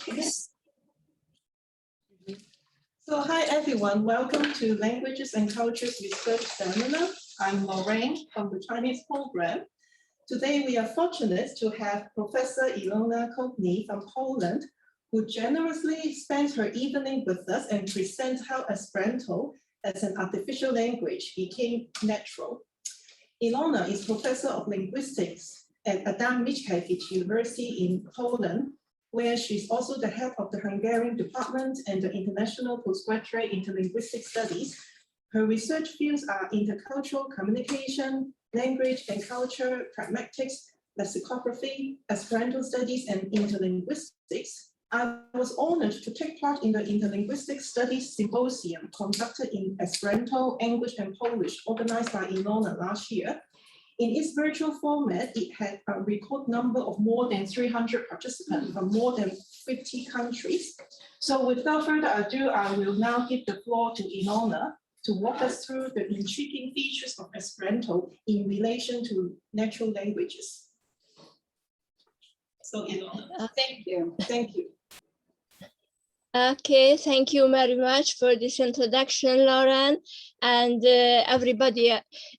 So hi everyone, welcome to Languages and Cultures Research Seminar. I'm Lorraine from the Chinese program. Today we are fortunate to have Professor Ilona Koutny from Poland, who generously spends her evening with us and presents how Esperanto as an artificial language became natural. Ilona is Professor of Linguistics at Mickiewicz University in Poland, where she's also the head of the Hungarian department and the International Postgraduate Interlinguistic Studies. Her research fields are intercultural communication, language and culture, pragmatics, lexicography, Esperanto studies, and interlinguistics. I was honored to take part in the Interlinguistic Studies Symposium conducted in Esperanto, English, and Polish, organized by Ilona last year. In its virtual format, it had a record number of more than 300 participants from more than 50 countries. So without further ado, I will now give the floor to Ilona to walk us through the intriguing features of Esperanto in relation to natural languages. So Ilona. Thank you. Thank you. Okay, thank you very much for this introduction, Lauren, and everybody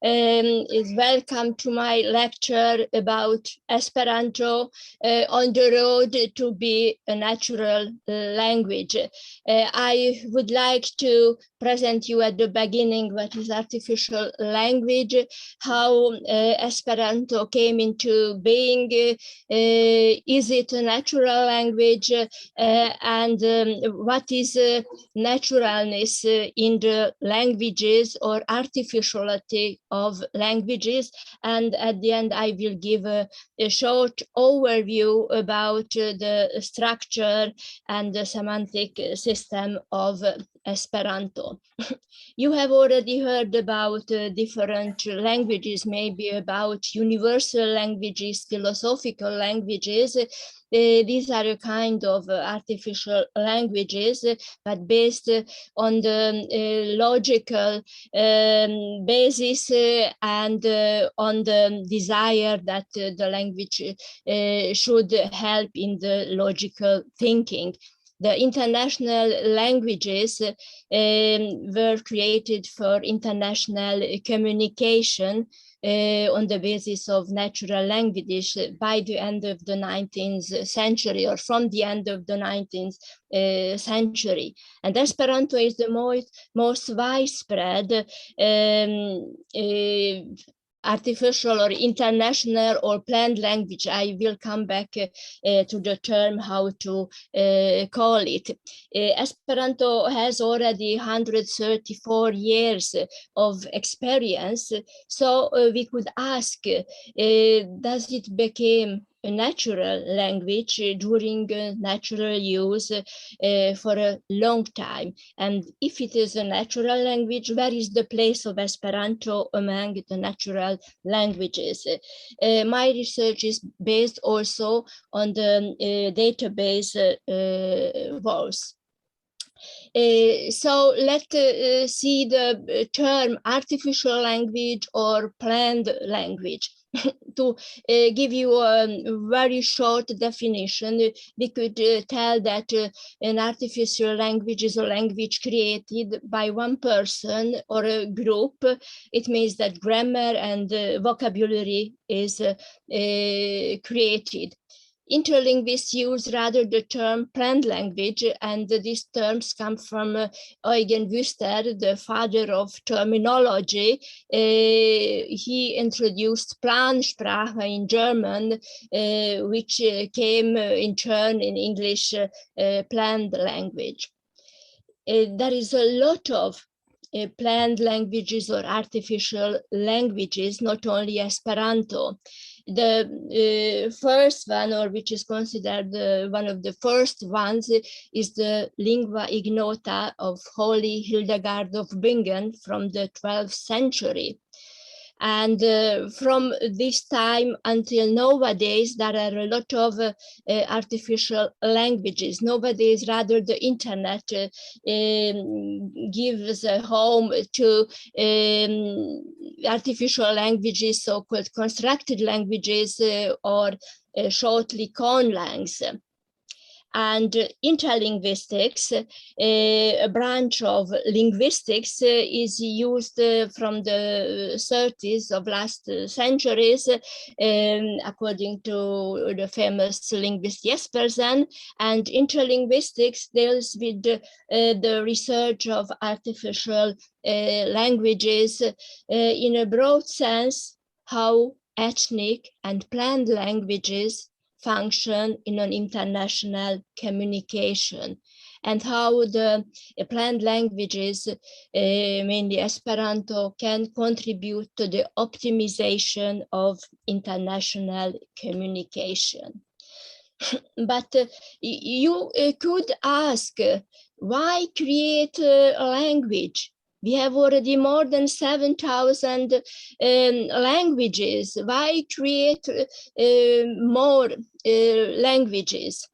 is welcome to my lecture about Esperanto on the road to be a natural language. I would like to present you at the beginning what is artificial language, how Esperanto came into being, is it a natural language, and what is naturalness in the languages or artificiality of languages. And at the end, I will give a short overview about the structure and the semantic system of Esperanto. You have already heard about different languages, maybe about universal languages, philosophical languages. These are a kind of artificial languages, but based on the logical basis and on the desire that the language should help in the logical thinking. The international languages were created for international communication on the basis of natural languages by the end of the 19th century, or from the end of the 19th century. And Esperanto is the most widespread artificial or international or planned language. I will come back to the term how to call it. Esperanto has already 134 years of experience. So we could ask, does it become a natural language during natural use for a long time? And if it is a natural language, where is the place of Esperanto among the natural languages? My research is based also on the database Voci. So let's see the term artificial language or planned language. To give you a very short definition, we could tell that an artificial language is a language created by one person or a group. It means that grammar and vocabulary is created. Interlinguists use rather the term planned language, and these terms come from Eugen Wüster, the father of terminology. He introduced Plansprache in German, which came in turn in English planned language. There is a lot of planned languages or artificial languages, not only Esperanto. The first one, or which is considered one of the first ones, is the lingua ignota of Holy Hildegard of Bingen from the 12th century. And from this time until nowadays, there are a lot of artificial languages. Nowadays, rather, the internet gives a home to artificial languages, so-called constructed languages, or shortly conlangs. And interlinguistics, a branch of linguistics, is used from the 30s of last centuries, according to the famous linguist Jespersen. And interlinguistics deals with the research of artificial languages in a broad sense, how ethnic and planned languages function in an international communication, and how the planned languages, mainly Esperanto, can contribute to the optimization of international communication. But you could ask, why create a language? We have already more than 7,000 languages. Why create more languages?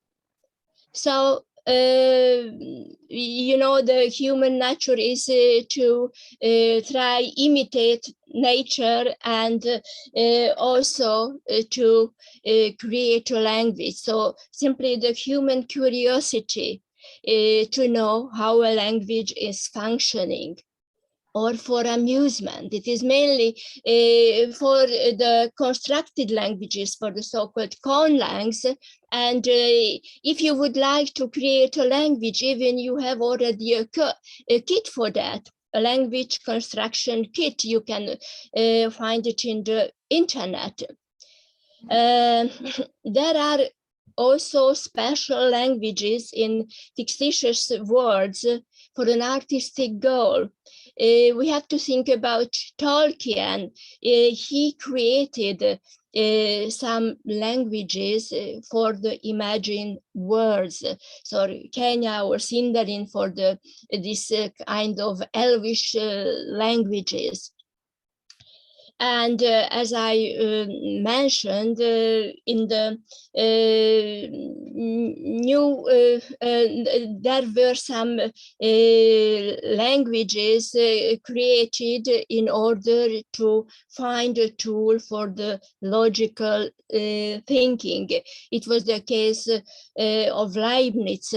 So, you know, the human nature is to try imitate nature, and also to create a language. So simply the human curiosity to know how a language is functioning, or for amusement. It is mainly for the constructed languages, for the so-called conlangs. And if you would like to create a language, even you have already a kit for that, a language construction kit. You can find it in the internet. There are also special languages in fictitious words for an artistic goal. We have to think about Tolkien. He created some languages for the imagined words. So Kenya or Sindarin for this kind of elvish languages. And as I mentioned, in the there were some languages created in order to find a tool for the logical thinking. It was the case of Leibniz,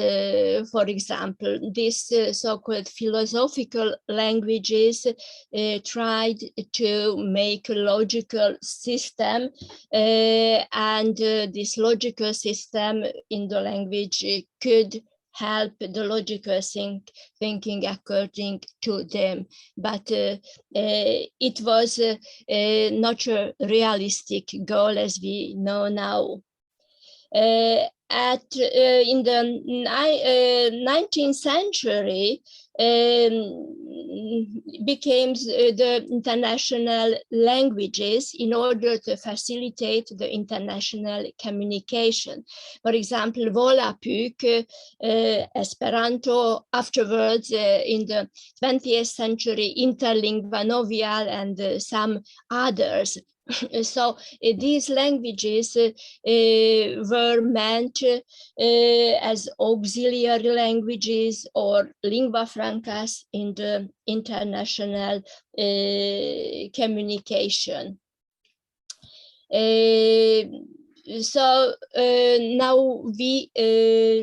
for example. These so-called philosophical languages tried to make a logical system, and this logical system in the language could help the logical thinking according to them. But it was not a realistic goal, as we know now. In the 19th century, became the international languages in order to facilitate the international communication. For example, Volapük, Esperanto, afterwards in the 20th century, Interlinguanovial, and some others. So these languages were meant as auxiliary languages or lingua francas in the international communication. So now we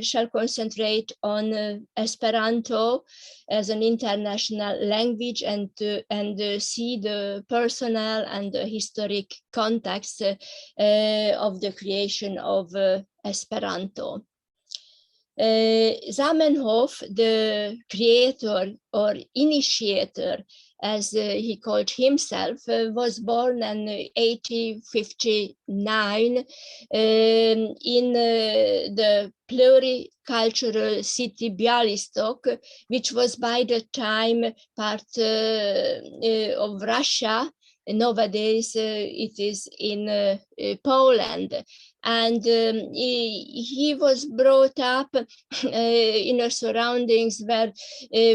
shall concentrate on Esperanto as an international language, and see the personal and the historic context of the creation of Esperanto. Zamenhof, the creator or initiator, as he called himself, was born in 1859 in the pluricultural city Bialystok, which was by the time part of Russia. Nowadays it is in Poland. And he was brought up in surroundings where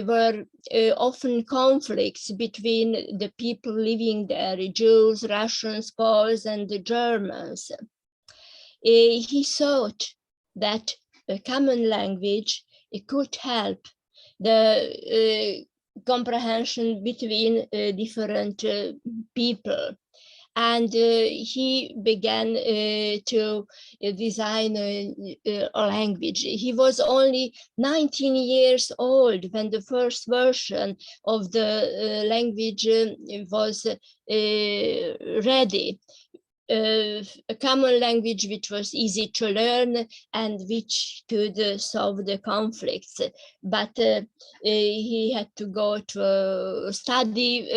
were often conflicts between the people living there, Jews, Russians, Poles, and the Germans. He thought that a common language could help the comprehension between different people. and he began to design a language. He was only 19 years old when the first version of the language was ready. A common language which was easy to learn and which could solve the conflicts. But he had to go to study.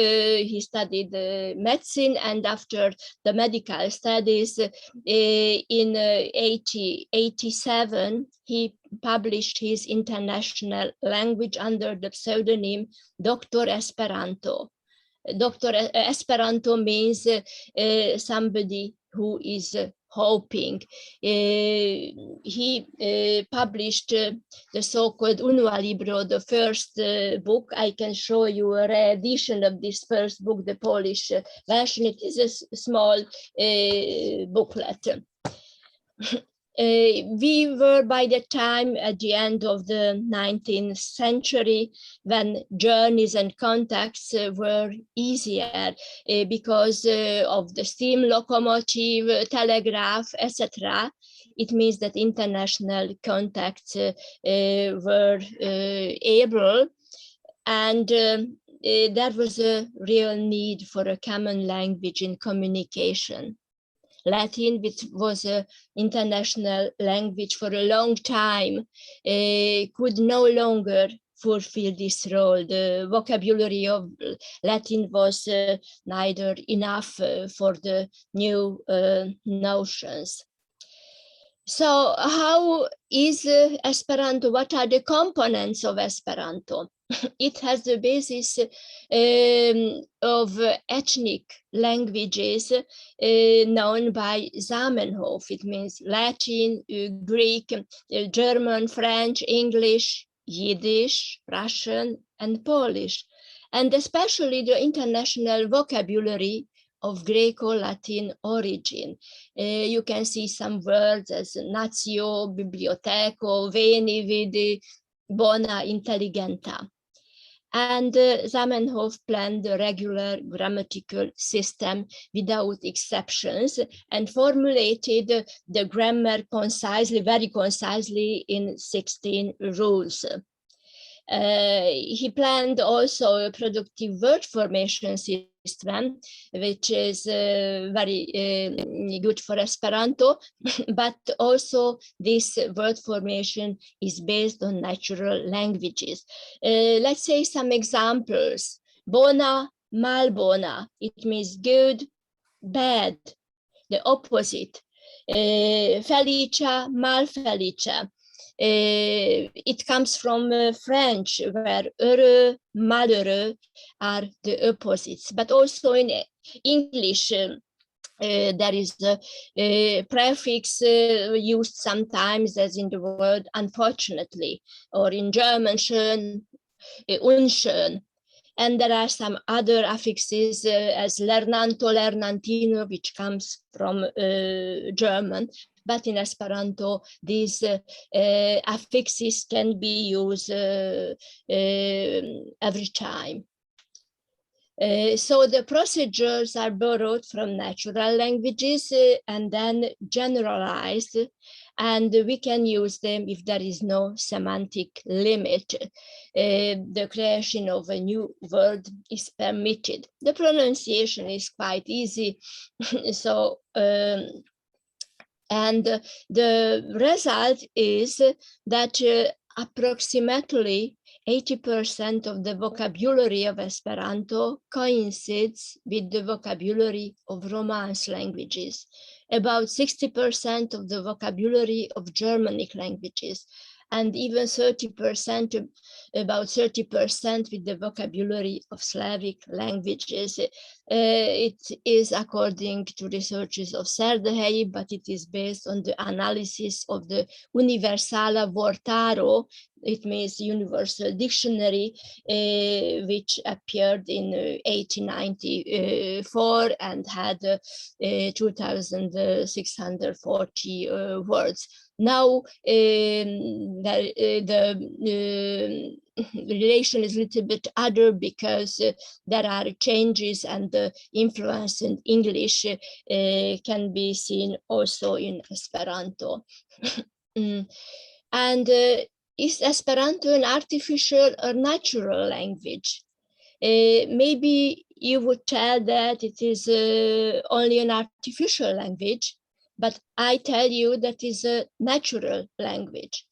He studied medicine, and after the medical studies in 1887, he published his international language under the pseudonym Dr. Esperanto. Dr. Esperanto means somebody who is hoping. He published the so-called Unua Libro, the first book. I can show you a re-edition of this first book, the Polish version. It is a small booklet. We were by the time at the end of the 19th century when journeys and contacts were easier because of the steam locomotive, telegraph, etc. It means that international contacts were able, and there was a real need for a common language in communication. Latin, which was an international language for a long time, could no longer fulfill this role. The vocabulary of Latin was neither enough for the new notions. So how is Esperanto? What are the components of Esperanto? It has the basis of ethnic languages known by Zamenhof. It means Latin, Greek, German, French, English, Yiddish, Russian, and Polish, and especially the international vocabulary of Greco-Latin origin. You can see some words as natio, biblioteco, veni, vidi, bona, intelligenta. And Zamenhof planned a regular grammatical system without exceptions and formulated the grammar concisely, very concisely in 16 rules. He planned also a productive word formation system, which is very good for Esperanto, but also this word formation is based on natural languages. Let's say some examples. Bona, malbona, it means good, bad, the opposite. Felicia, malfelicia. It comes from French, where heureux, malheureux are the opposites, but also in English, there is a prefix used sometimes, as in the word unfortunately, or in German schön, unschön. And there are some other affixes as lernanto, lernantino, which comes from German. But in Esperanto, these affixes can be used every time. So the procedures are borrowed from natural languages and then generalized, and we can use them if there is no semantic limit. The creation of a new word is permitted. The pronunciation is quite easy. So, and the result is that approximately 80% of the vocabulary of Esperanto coincides with the vocabulary of Romance languages, about 60% of the vocabulary of Germanic languages, and even 30%, about 30% with the vocabulary of Slavic languages. It is according to researches of Szerdehely, but it is based on the analysis of the Universala Vortaro. It means Universal Dictionary, which appeared in 1894 and had 2,640 words. Now the relation is a little bit other because there are changes, and the influence in English can be seen also in Esperanto. And is Esperanto an artificial or natural language? Maybe you would tell that it is only an artificial language, but I tell you that is a natural language.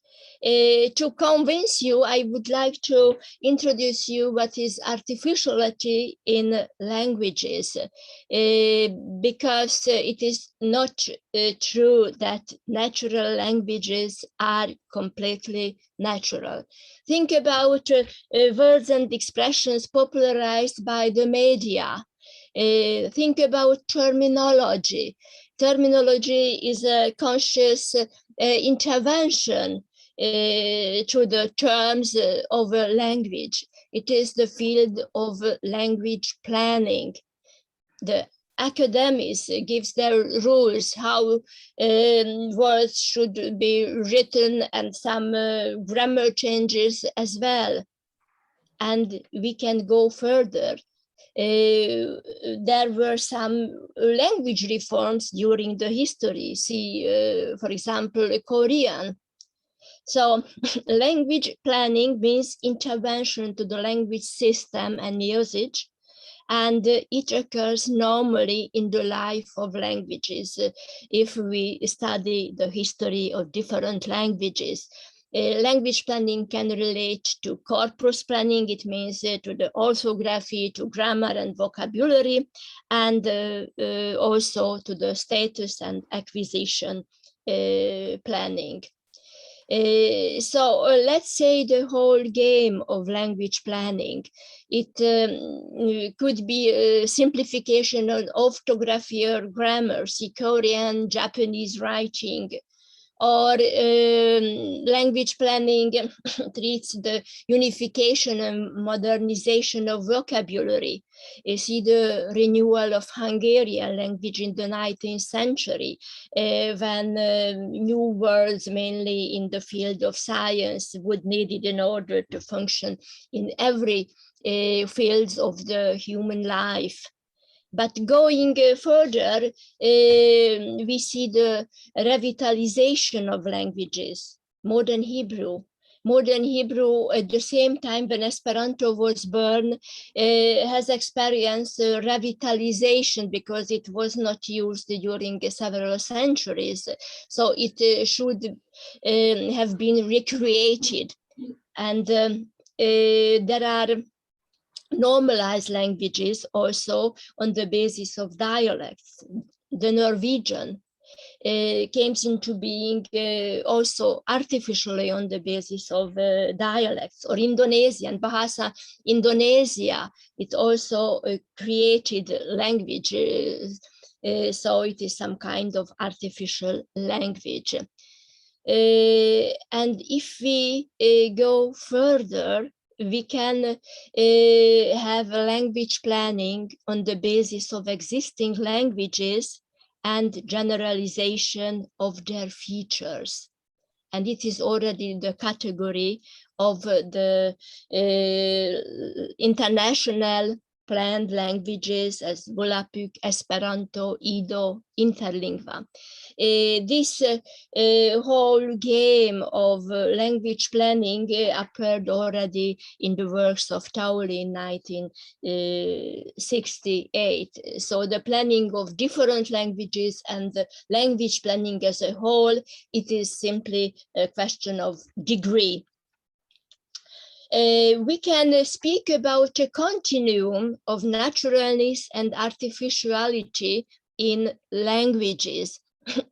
To convince you, I would like to introduce you what is artificiality in languages, because it is not true that natural languages are completely natural. Think about words and expressions popularized by the media. Think about terminology. Terminology is a conscious intervention to the terms of a language. It is the field of language planning. The academics gives their rules how words should be written, and some grammar changes as well. And we can go further. There were some language reforms during the history. See, for example, Korean. So language planning means intervention to the language system and usage, and it occurs normally in the life of languages. If we study the history of different languages, language planning can relate to corpus planning. It means to the orthography, to grammar and vocabulary, and also to the status and acquisition planning. So let's say the whole game of language planning. It could be a simplification of orthography or grammar, see Korean, Japanese writing, or language planning treats the unification and modernization of vocabulary. You see the renewal of Hungarian language in the 19th century, when new words, mainly in the field of science, would needed in order to function in every fields of the human life. But going further, we see the revitalization of languages, modern Hebrew. Modern Hebrew, at the same time when Esperanto was born, has experienced revitalization because it was not used during several centuries. So it should have been recreated. And there are normalized languages also on the basis of dialects. The Norwegian came into being also artificially on the basis of dialects, or Indonesian, Bahasa Indonesia, it also created language, so it is some kind of artificial language. And if we go further, we can have language planning on the basis of existing languages and generalization of their features. And it is already the category of the international planned languages as Volapük, Esperanto, Ido, Interlingua. This whole game of language planning appeared already in the works of Tauli in 1968. So the planning of different languages and the language planning as a whole, it is simply a question of degree. We can speak about a continuum of naturalness and artificiality in languages.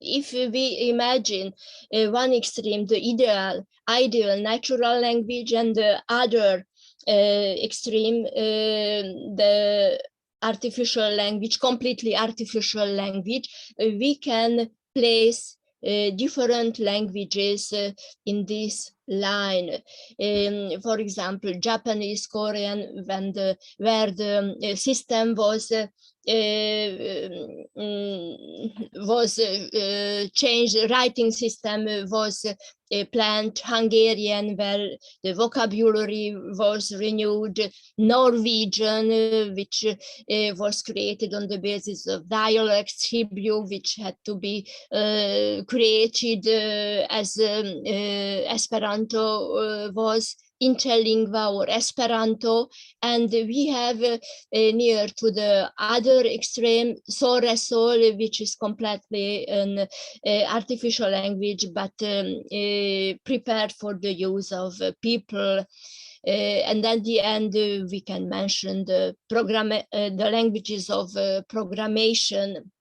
If we imagine one extreme, the ideal natural language, and the other extreme, the artificial language, completely artificial language, we can place different languages in this line. For example, Japanese, Korean, where the system was was changed. Writing system was planned. Hungarian, where the vocabulary was renewed. Norwegian, which was created on the basis of dialects. Hebrew, which had to be created as Esperanto was. Interlingua or Esperanto, and we have near to the other extreme Soresol, which is completely an artificial language, but prepared for the use of people. And at the end, we can mention the languages of programmation.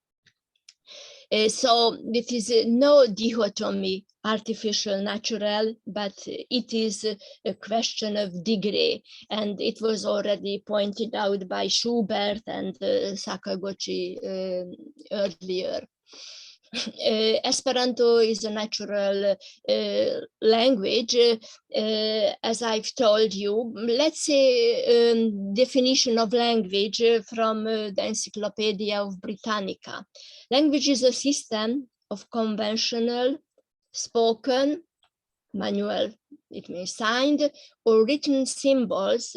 So it is no dichotomy, artificial, natural, but it is a question of degree. And it was already pointed out by Schubert and Sakaguchi earlier. Esperanto is a natural language, as I've told you. Let's say definition of language from the Encyclopedia of Britannica. Language is a system of conventional, spoken, manual, it means signed, or written symbols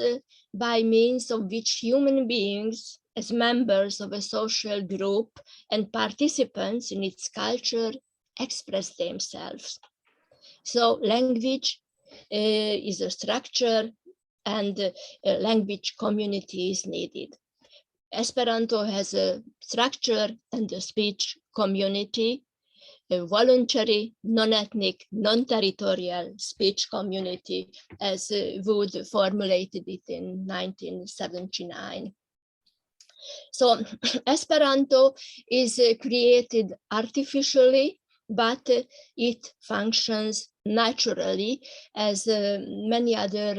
by means of which human beings, as members of a social group and participants in its culture, express themselves. So language is a structure, and a language community is needed. Esperanto has a structure and a speech community, a voluntary, non-ethnic, non-territorial speech community, as Wood formulated it in 1979. So Esperanto is created artificially, but it functions naturally, as many other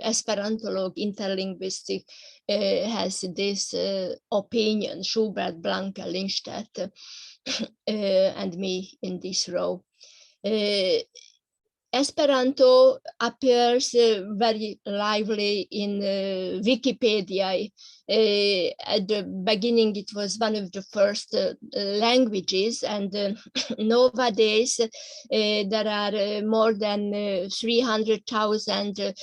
Esperantolog interlinguistic has this opinion, Schubert, Blanke, Lindstedt, and me in this row. Esperanto appears very lively in Wikipedia. At the beginning, it was one of the first languages, and nowadays there are more than 300,000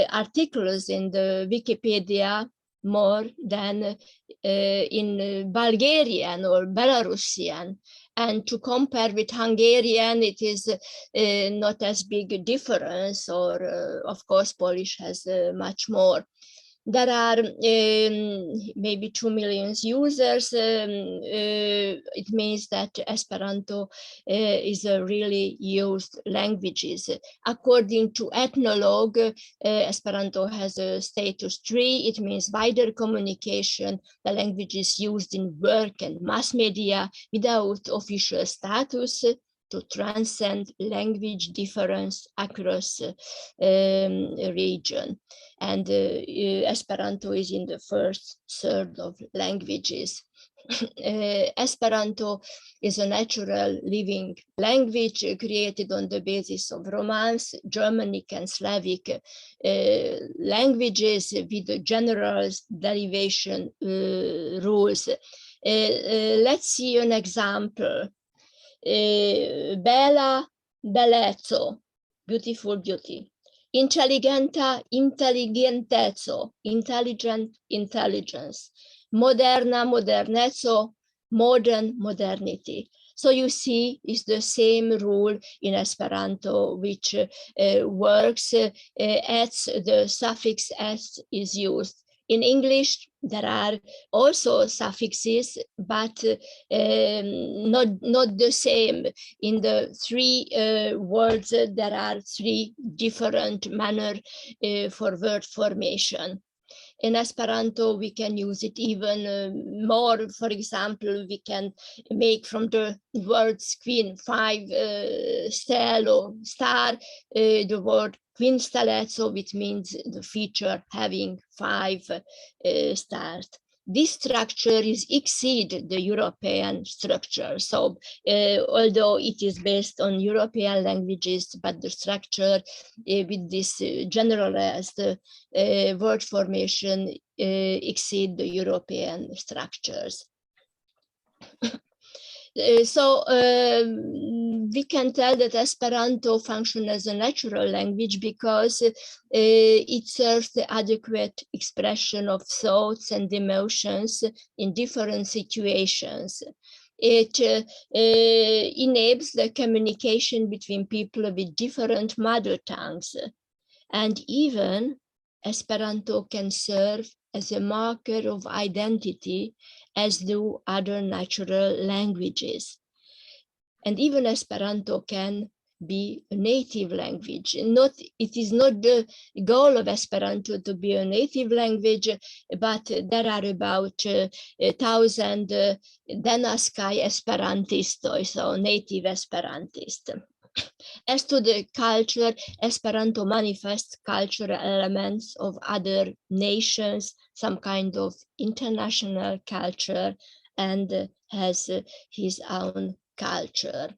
articles in the Wikipedia, more than in Bulgarian or Belarusian. And to compare with Hungarian, it is not as big a difference, or of course, Polish has much more. There are maybe 2 million users. It means that Esperanto is a really used language. According to Ethnologue, Esperanto has a status 3. It means wider communication. The language is used in work and mass media without official status, to transcend language difference across region. And Esperanto is in the first third of languages. Esperanto is a natural living language created on the basis of Romance, Germanic, and Slavic languages with the general derivation rules. Let's see an example. Bella, bellezzo, beautiful, beauty. Intelligenta, intelligentezzo, intelligent, intelligence. Moderna, modernezzo, modern, modernity. So you see, it's the same rule in Esperanto, which works as the suffix s is used. In English, there are also suffixes, but not the same. In the 3 words, there are 3 different manners for word formation. In Esperanto, we can use it even more. For example, we can make from the words queen 5 stelo, star, the word quinstaletzo, which means the feature having 5 stars. this structure is exceed the European structure. So although it is based on European languages, but the structure with this generalized word formation exceed the European structures. So we can tell that Esperanto functions as a natural language because it serves the adequate expression of thoughts and emotions in different situations. It enables the communication between people with different mother tongues. And even Esperanto can serve as a marker of identity, as do other natural languages. And even Esperanto can be a native language. It is not the goal of Esperanto to be a native language, but there are about 1,000 Denaskai Esperantistoj, so native Esperantists. As to the culture, Esperanto manifests cultural elements of other nations, some kind of international culture, and has his own culture.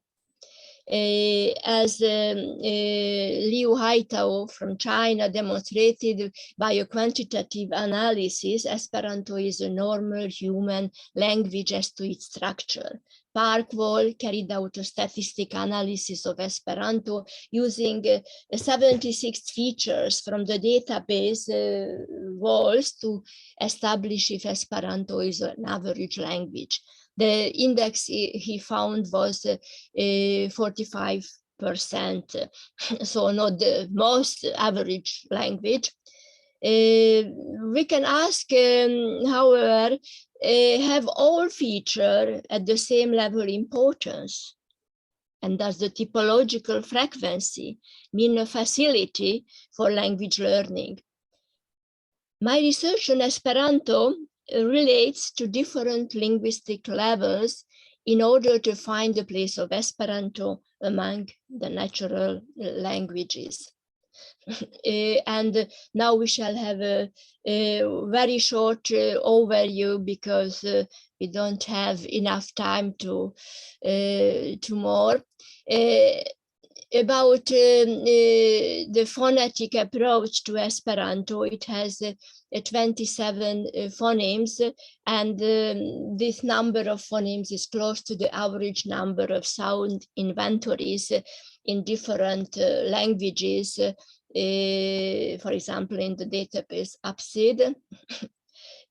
As Liu Haitao from China demonstrated by a quantitative analysis, Esperanto is a normal human language as to its structure. Parkwall carried out a statistical analysis of Esperanto using 76 features from the database walls to establish if Esperanto is an average language. The index he found was 45%, so not the most average language. We can ask, however, have all features at the same level importance? And does the typological frequency mean a facility for language learning? My research on Esperanto relates to different linguistic levels in order to find the place of Esperanto among the natural languages. And now we shall have a very short overview because we don't have enough time to more. About the phonetic approach to Esperanto, it has 27 phonemes, and this number of phonemes is close to the average number of sound inventories in different languages. For example, in the database APSID,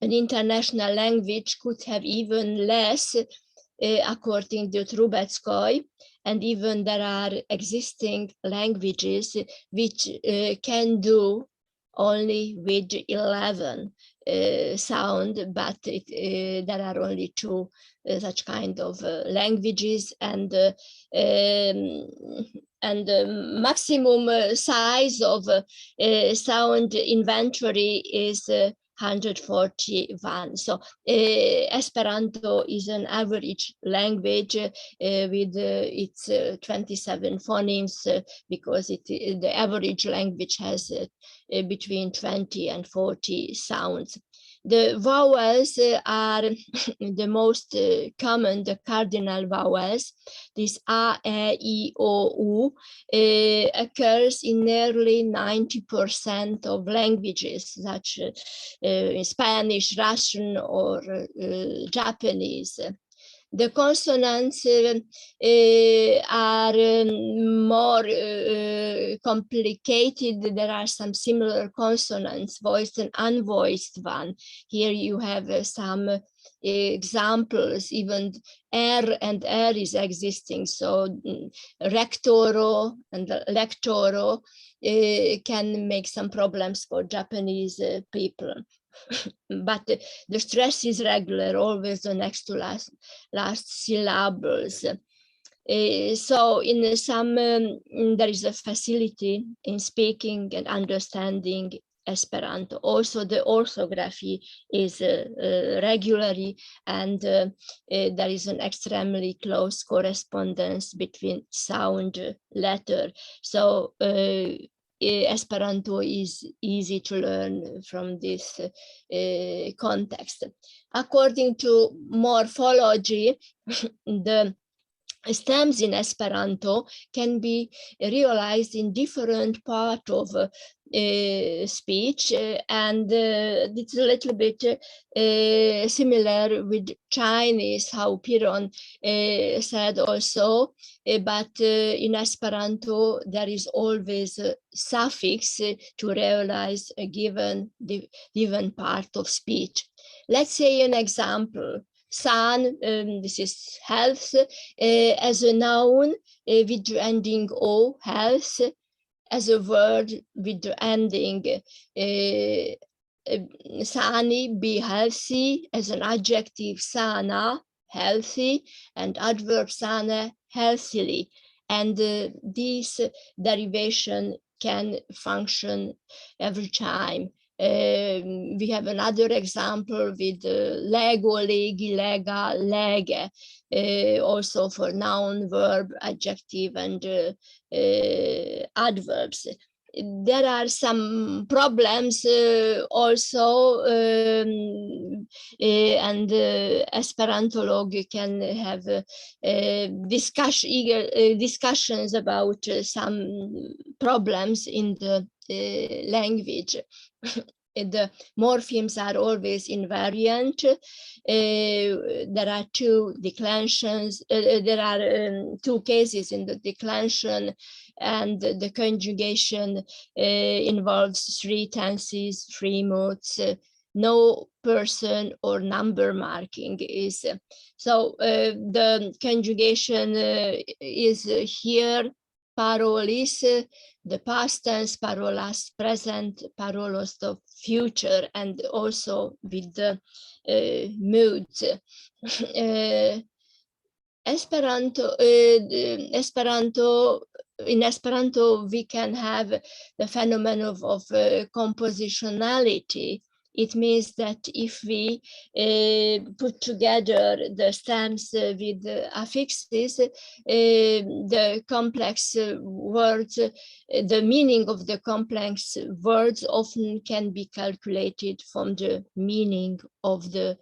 an international language could have even less, according to Trubetskoy, and even there are existing languages which can do only with 11 sound, but there are only 2 such kind of languages, and the maximum size of sound inventory is 141. So Esperanto is an average language with its 27 phonemes because the average language has between 20 and 40 sounds. The vowels are the most common, the cardinal vowels. This A, E, I, O, U occurs in nearly 90% of languages, such in Spanish, Russian, or Japanese. The consonants are more complicated. There are some similar consonants, voiced and unvoiced one. Here you have some examples, even R and R is existing. So rectoro and lectoro can make some problems for Japanese people. But the stress is regular, always the next to last syllables. So in some, there is a facility in speaking and understanding Esperanto. Also, the orthography is regularly, and there is an extremely close correspondence between sound letter. So Esperanto is easy to learn from this context. According to morphology, the stems in Esperanto can be realized in different parts of speech, and it's a little bit similar with Chinese, how Piron said also, but in Esperanto there is always a suffix to realize a given part of speech. Let's say an example. San, this is health, as a noun with the ending O, health, as a word with the ending sani, be healthy, as an adjective sana, healthy, and adverb sana, healthily. And this derivation can function every time. We have another example with lego, legi, lega, lege, also for noun, verb, adjective, and adverbs. There are some problems also, and Esperantolog can have discussions about some problems in the language. The morphemes are always invariant. There are two declensions. There are two cases in the declension, and the conjugation involves three tenses, three modes. No person or number marking is. So the conjugation is here. Parolis, the past tense, parolas, present, parolos, the future, and also with the moods. In Esperanto, we can have the phenomenon of compositionality. It means that if we put together the stems with affixes, the complex words, the meaning of the complex words often can be calculated from the meaning of the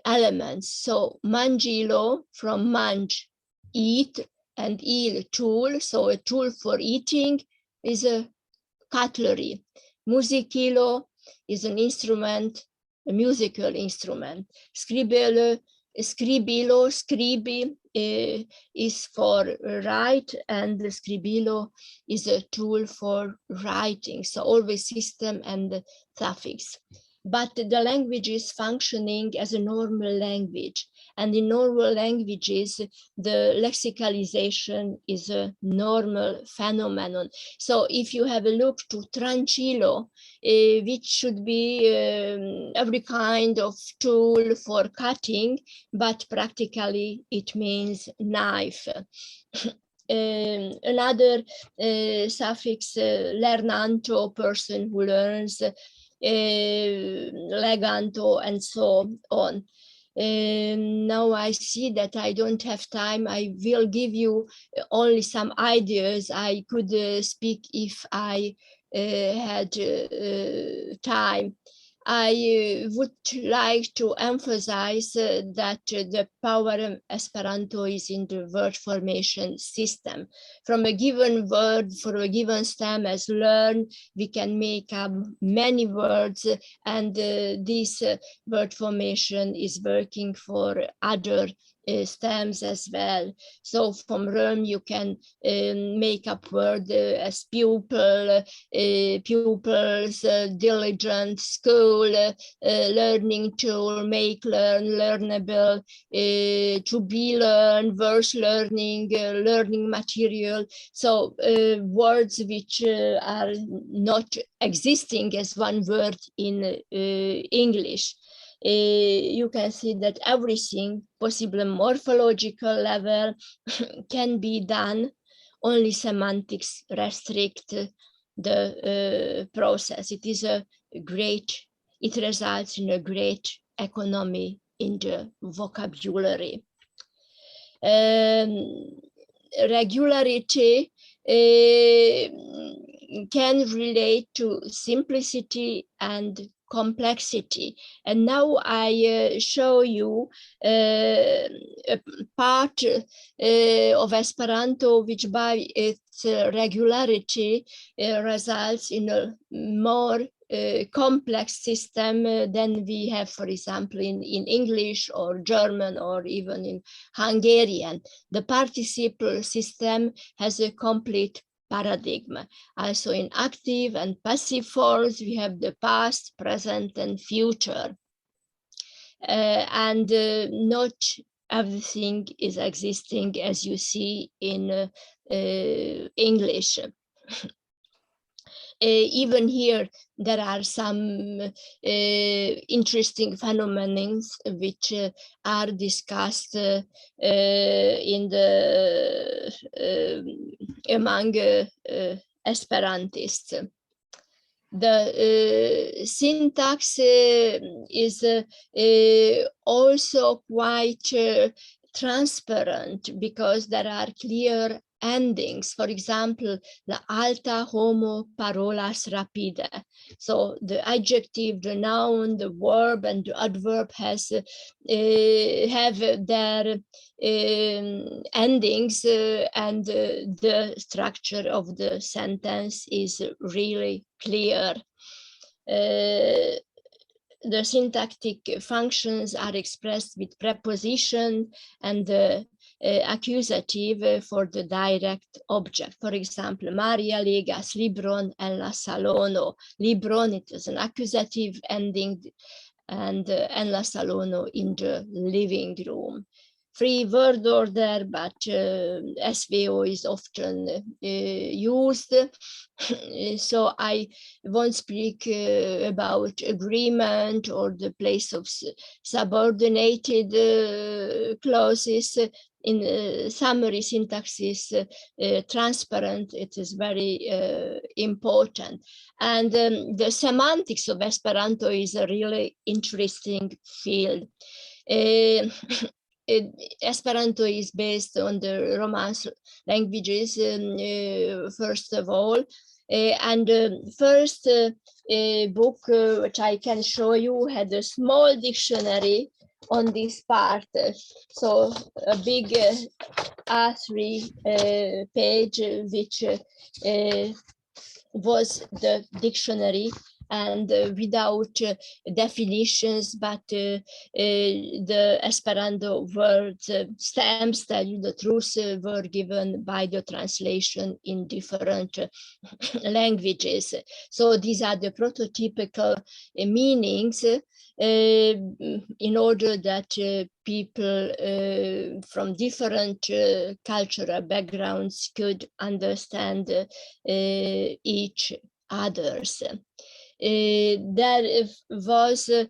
elements. So mangilo, from manj, eat, and il, tool. So a tool for eating is a cutlery. Musicilo is an instrument, a musical instrument. Scribilo, scribi is for write, and the scribilo is a tool for writing. So always system and suffix. But the language is functioning as a normal language. And in normal languages, the lexicalization is a normal phenomenon. So if you have a look to tranquillo, which should be every kind of tool for cutting, but practically it means knife. Another suffix, lernanto, person who learns, leganto, and so on. Now I see that I don't have time. I will give you only some ideas. I could speak if I had time. I would like to emphasize that the power of Esperanto is in the word formation system. From a given word, for a given stem as learn, we can make up many words, and this word formation is working for other stems as well. So from learn you can make up word as pupil, pupils, diligent, school, learning tool, make learn, learnable, to be learned, verse learning, learning material. So words which are not existing as one word in English. You can see that everything possible morphological level can be done. Only semantics restrict the process. It is a great, it results in a great economy in the vocabulary. Regularity can relate to simplicity and complexity. And now I show you a part of Esperanto which by its regularity results in a more complex system than we have, for example, in English or German or even in Hungarian. The participle system has a complete paradigm. Also in active and passive forms, we have the past, present, and future. And not everything is existing as you see in English. Even here, there are some interesting phenomena which are discussed in the among Esperantists. The syntax is also quite transparent because there are clear endings. For example, the alta homo parolas rapide. So the adjective, the noun, the verb, and the adverb have their endings, and the structure of the sentence is really clear. The syntactic functions are expressed with preposition and the accusative for the direct object. For example, Maria legas libron en la salono. Libron, it is an accusative ending, and en la salono, in the living room. Free word order, but SVO is often used. So I won't speak about agreement or the place of subordinated clauses. In summary, syntax is transparent. It is very important. And the semantics of Esperanto is a really interesting field. Esperanto is based on the Romance languages, first of all. And the first book which I can show you had a small dictionary on this part. So a big A3 page, which was the dictionary, and without definitions, but the Esperanto words, stamps tell you the truth, were given by the translation in different languages. So these are the prototypical meanings in order that people from different cultural backgrounds could understand each others. There was a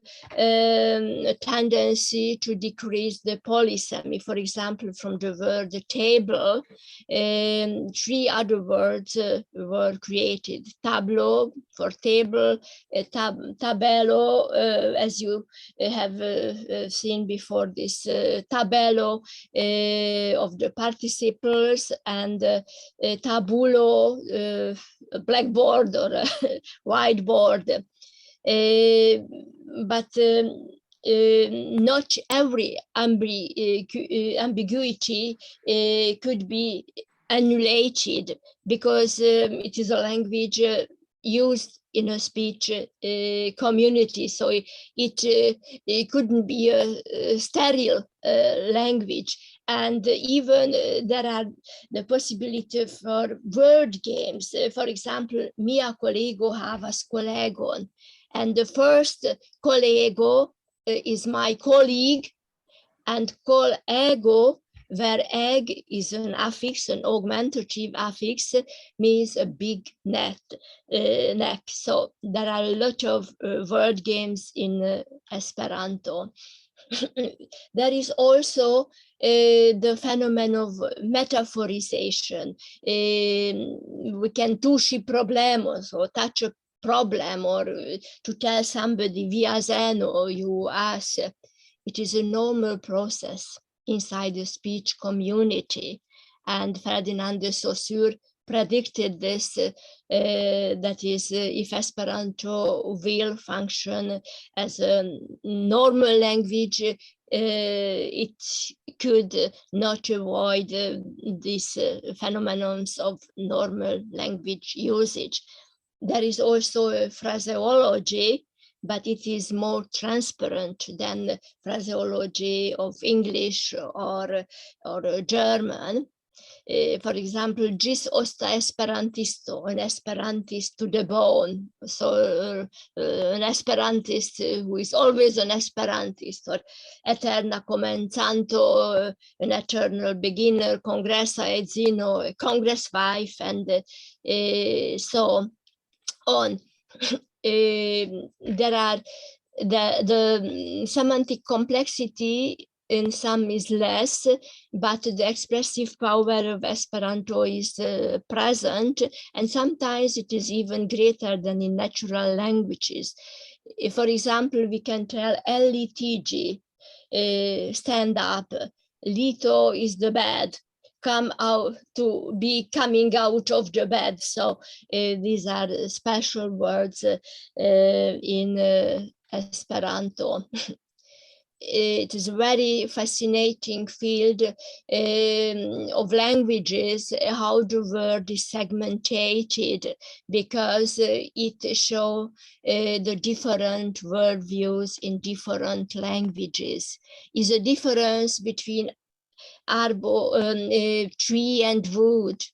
tendency to decrease the polysemy. For example, from the word table, 3 other words were created. Tableau for table, tabello, as you have seen before, this tabello of the participles, and tabulo, blackboard or whiteboard. But not every ambiguity could be annihilated, because it is a language used in a speech community, so it couldn't be a sterile language. And even there are the possibility for word games. For example, mia collego havas kolegon, and the first collego is my colleague, and collego, where egg is an affix, an augmentative affix, means a big neck. So there are a lot of word games in Esperanto. There is also the phenomenon of metaphorization. We can tuši problemos, or touch a problem, or to tell somebody via zeno, you ask. It is a normal process inside the speech community. And Ferdinand de Saussure predicted this, that is, if Esperanto will function as a normal language, it could not avoid these phenomena of normal language usage. There is also a phraseology, but it is more transparent than phraseology of English or German. For example, "Gis osta Esperantisto," an Esperantist to the bone. So an Esperantist who is always an Esperantist, or "Eterna commensanto," an eternal beginner, "Congressa et zino," a congress wife, and so on. There are the semantic complexity in some is less, but the expressive power of Esperanto is present, and sometimes it is even greater than in natural languages. For example, we can tell "LTG," stand up, "Lito" is the bed, come out, to be coming out of the bed. So these are special words in Esperanto. It is a very fascinating field of languages, how the word is segmented, because it shows the different word views in different languages. Is a difference between arbo, tree and wood.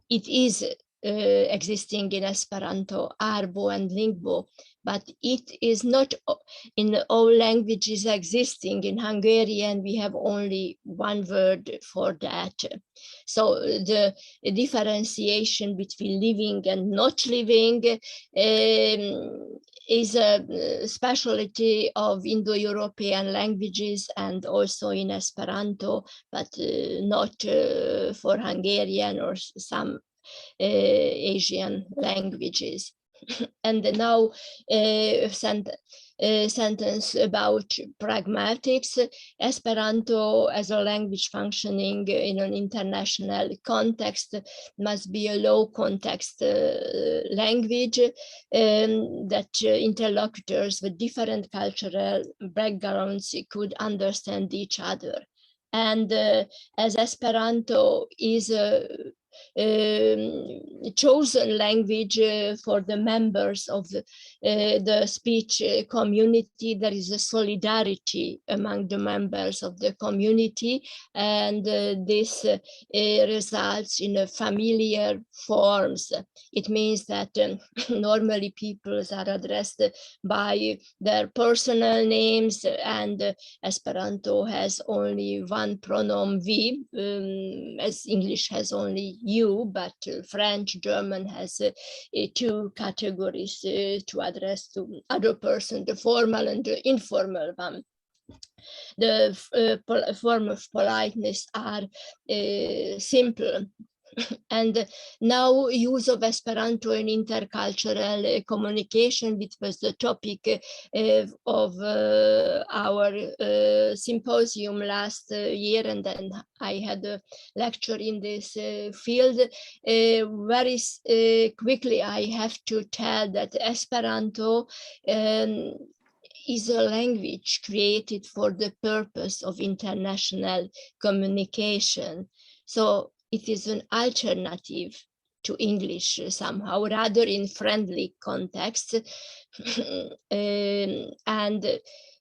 It is existing in Esperanto, arbo and lingvo, but it is not in all languages existing. In Hungarian, we have only one word for that. So the differentiation between living and not living is a specialty of Indo-European languages and also in Esperanto, but not for Hungarian or some Asian languages. And now sentence about pragmatics. Esperanto as a language functioning in an international context must be a low context language that interlocutors with different cultural backgrounds could understand each other. And as Esperanto is a chosen language for the members of the speech community, there is a solidarity among the members of the community, and this results in a familiar forms. It means that normally people are addressed by their personal names, and Esperanto has only one pronoun "vi," as English has only "you," but French, German has two categories to address to other person, the formal and the informal one. The form of politeness are simple. And now use of Esperanto in intercultural communication, which was the topic of our symposium last year, and then I had a lecture in this field. Very quickly, I have to tell that Esperanto is a language created for the purpose of international communication. So it is an alternative to English somehow, rather in friendly context. And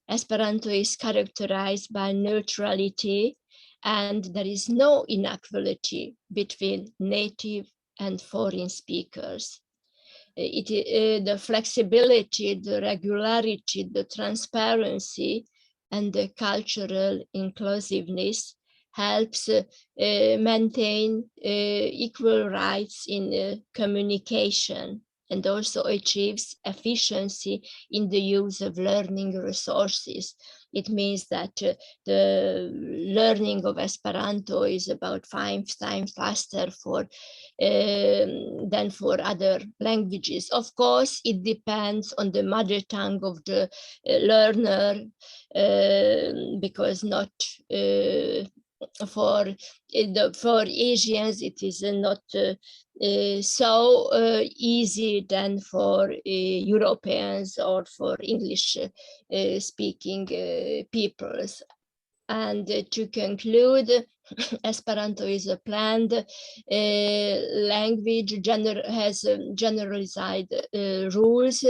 Esperanto is characterized by neutrality, and there is no inequality between native and foreign speakers. The flexibility, the regularity, the transparency, and the cultural inclusiveness helps maintain equal rights in communication, and also achieves efficiency in the use of learning resources. It means that the learning of Esperanto is about 5 times faster than for other languages. Of course, it depends on the mother tongue of the learner, because not for Asians, it is not so easy than for Europeans or for English speaking peoples. And to conclude, Esperanto is a planned language, has generalized rules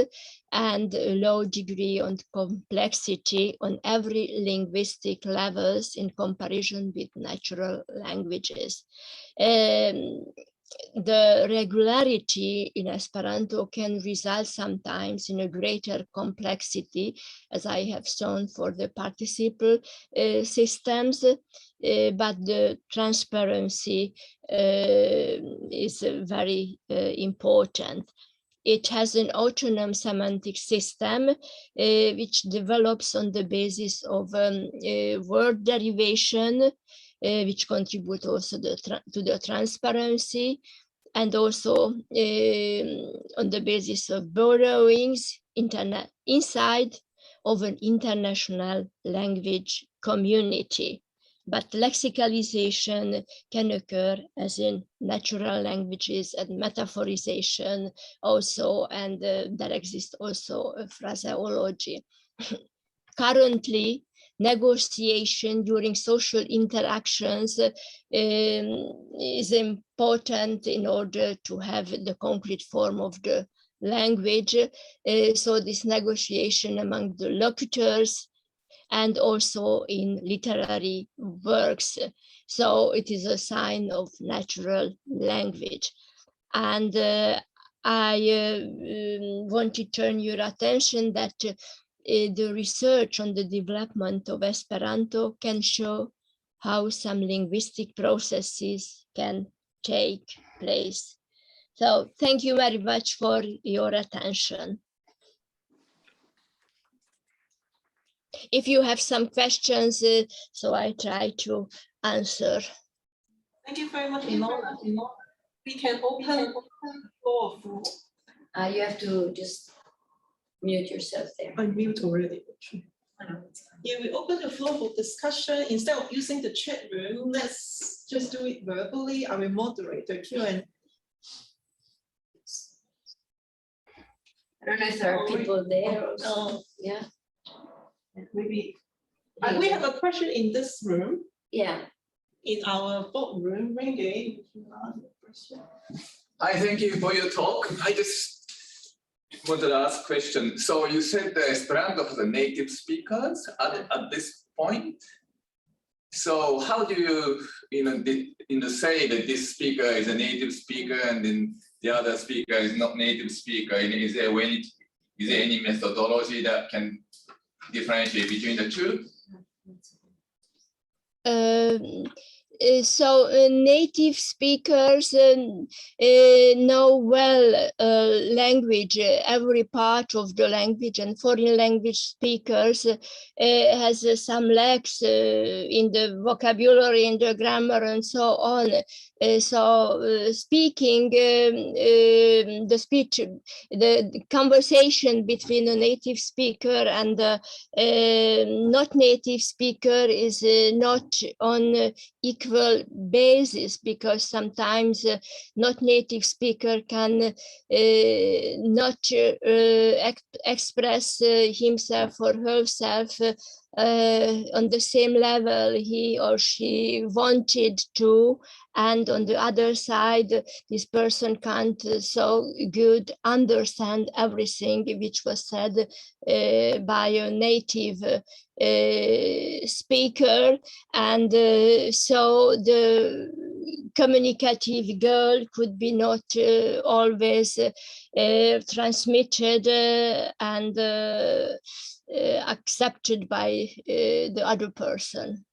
and a low degree of complexity on every linguistic levels in comparison with natural languages. The regularity in Esperanto can result sometimes in a greater complexity, as I have shown for the participle systems, but the transparency is very important. It has an autonomous semantic system which develops on the basis of word derivation, which contribute also to the transparency, and also on the basis of borrowings inside of an international language community. But lexicalization can occur as in natural languages, and metaphorization also, and there exists also a phraseology. Currently, negotiation during social interactions is important in order to have the concrete form of the language. So this negotiation among the locutors and also in literary works. So it is a sign of natural language. And I want to turn your attention that the research on the development of Esperanto can show how some linguistic processes can take place. So thank you very much for your attention. If you have some questions, so I try to answer. Thank you very much, Ilona. We can open the floor for. You have to just mute yourself there. I mute already. Yeah, we open the floor for discussion. Instead of using the chat room, let's just do it verbally. I will moderate the Q&A. I don't know if there are people there. Oh, Yeah. maybe. We have a question in this room. Yeah. In our boardroom, Ringgit. Hi, thank you for your talk. I just wanted to ask a question. So you said that Esperanto has a native speakers at this point. So how do you say that this speaker is a native speaker and then the other speaker is not native speaker? And is there any methodology that can differentiate between the two? So native speakers know well language, every part of the language, and foreign language speakers has some lacks in the vocabulary, in the grammar, and so on. Speaking, the speech, the conversation between a native speaker and a not native speaker is not on equal basis, because sometimes not native speaker can not express himself or herself on the same level he or she wanted to, and on the other side this person can't so good understand everything which was said by a native speaker, and so the communicative goal could be not always transmitted and accepted by the other person.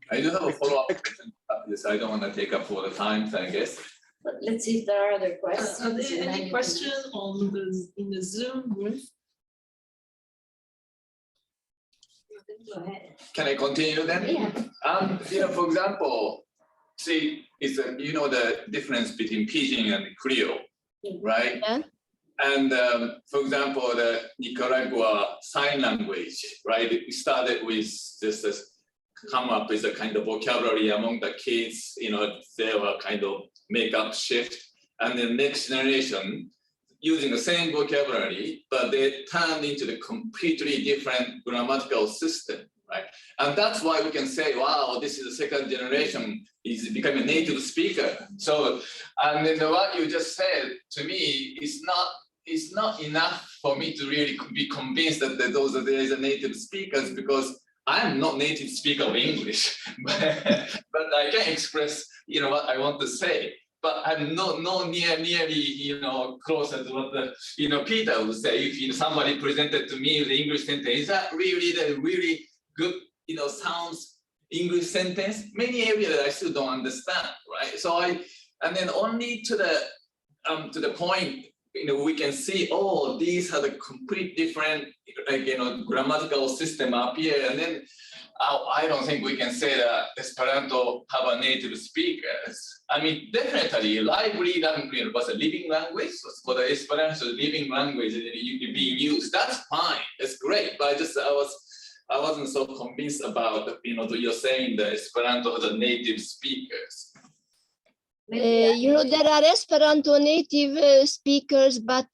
I do have a follow-up question about this. I don't want to take up all the time, I guess. But let's see if there are other questions. Are there any questions in the Zoom room? Go ahead. Can I continue then? Yeah. For example, see, it's the difference between Pidgin and Creole, right? Yeah. And for example, the Nicaragua sign language, right? It started with just a come up with a kind of vocabulary among the kids, they were kind of make up shift. And the next generation using the same vocabulary, but they turned into the completely different grammatical system, right? And that's why we can say, wow, this is the second generation is becoming a native speaker. So, and then what you just said to me is not enough for me to really be convinced that there is a native speakers, because I'm not native speaker of English, but I can express, what I want to say. But I'm not nearly, closer to what Peter would say. If somebody presented to me the English sentence, is that really the really good, sounds English sentence? Many areas that I still don't understand, right? So and then only to the point, we can see, oh, these are the complete different, grammatical system up here, and then I don't think we can say that Esperanto have a native speakers. I mean, definitely, lively language was a living language. So for the Esperanto living language being used, that's fine, that's great. But I wasn't so convinced about, you're saying that Esperanto has a native speakers. There are Esperanto native speakers, but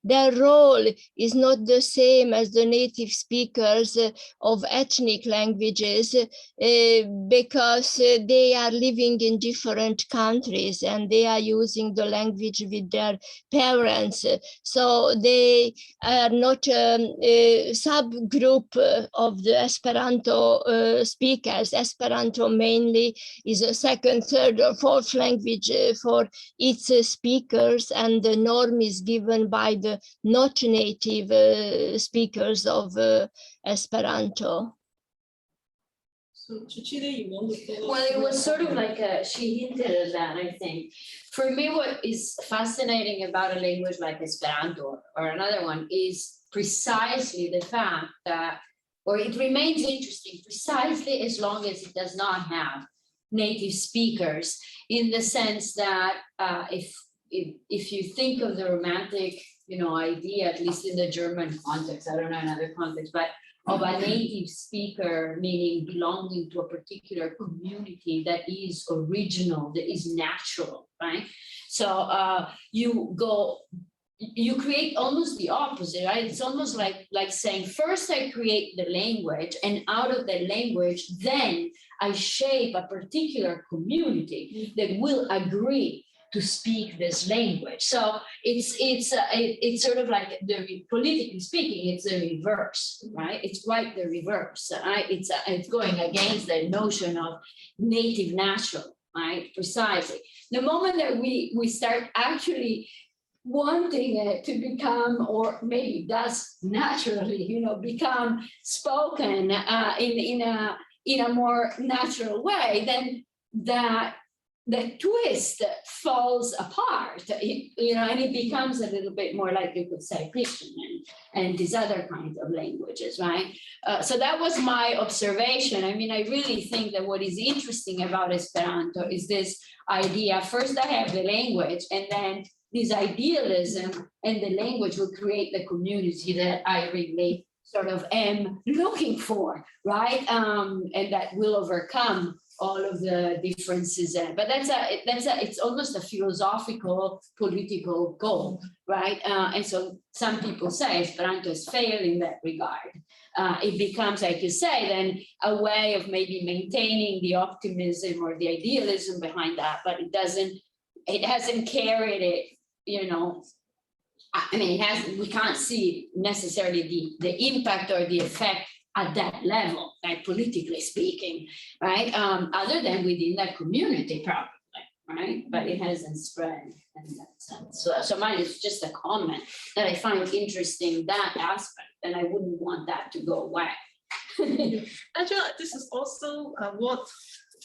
their role is not the same as the native speakers of ethnic languages, because they are living in different countries and they are using the language with their parents. So they are not a subgroup of the Esperanto speakers. Esperanto mainly is a second, third, or fourth language for its speakers, and the norm is given by the not native speakers of Esperanto. So Cecilia, you want to follow? Well, it was sort of like she hinted at that, I think. For me, what is fascinating about a language like Esperanto or another one is precisely the fact that, or it remains interesting precisely as long as it does not have native speakers, in the sense that if you think of the romantic, idea, at least in the German context, I don't know in other contexts, but of a native speaker, meaning belonging to a particular community that is original, that is natural, right? So you create almost the opposite, right? It's almost like saying, first I create the language, and out of the language, then I shape a particular community that will agree to speak this language. So it's sort of like, politically speaking, it's the reverse, right? It's quite the reverse, right? It's going against the notion of native natural, right? Precisely. The moment that we start actually wanting it to become, or maybe does naturally, become spoken in a more natural way, then the twist falls apart, and it becomes a little bit more like, you could say, Christian and these other kinds of languages, right? So that was my observation. I mean, I really think that what is interesting about Esperanto is this idea, first I have the language, and then this idealism and the language will create the community that I really sort of am looking for, right? And that will overcome all of the differences. But it's almost a philosophical, political goal, right? And so some people say Esperanto has failed in that regard. It becomes, like you say, then a way of maybe maintaining the optimism or the idealism behind that, but it hasn't carried it, I mean, we can't see necessarily the impact or the effect at that level, like politically speaking, right? Other than within that community, probably, right? But it hasn't spread in that sense. So mine is just a comment that I find interesting, that aspect, and I wouldn't want that to go away. Actually, this is also what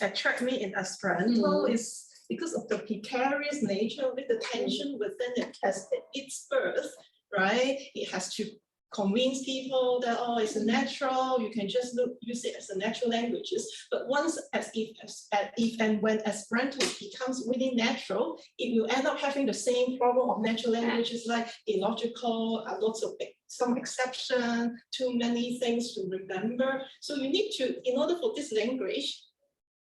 attracts me in Esperanto is because of the precarious nature of it, the tension within it as its birth, right? It has to convince people that, oh, it's a natural, you can just use it as a natural languages. But once if and when Esperanto becomes really natural, it will end up having the same problem of natural languages, like illogical, lots of some exception, too many things to remember. So you need to, in order for this language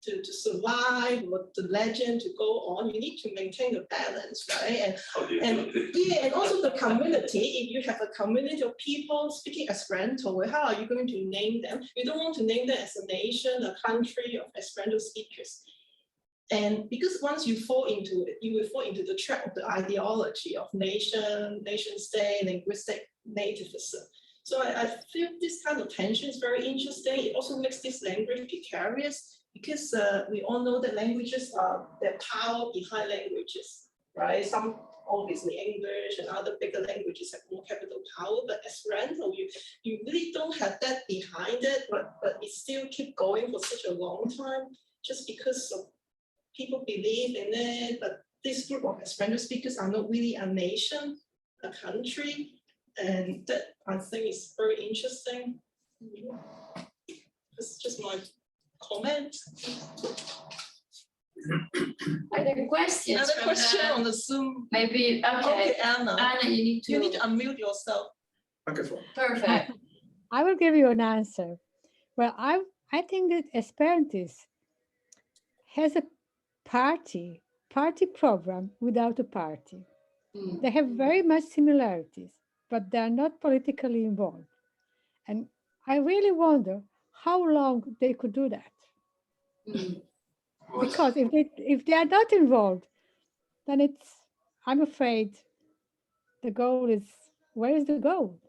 to survive, or the legend to go on, you need to maintain a balance, right? And also the community, if you have a community of people speaking Esperanto, well, how are you going to name them? You don't want to name them as a nation, a country of Esperanto speakers. And because once you fall into it, you will fall into the trap of the ideology of nation state, linguistic nativism. So I feel this kind of tension is very interesting. It also makes this language precarious, because we all know that languages are the power behind languages, right? Some, obviously English and other bigger languages have more capital power, but Esperanto, you really don't have that behind it, but it still keep going for such a long time, just because of people believe in it. But this group of Esperanto speakers are not really a nation, a country, and that I think is very interesting. It's just my comment. Other questions? Another question on the Zoom. Maybe, okay. Anna. Anna, you need to unmute yourself. Perfect. I will give you an answer. Well, I think that Esperantis has a party program without a party. They have very much similarities, but they're not politically involved. And I really wonder how long they could do that. Because if they are not involved, then I'm afraid the goal is, where is the goal?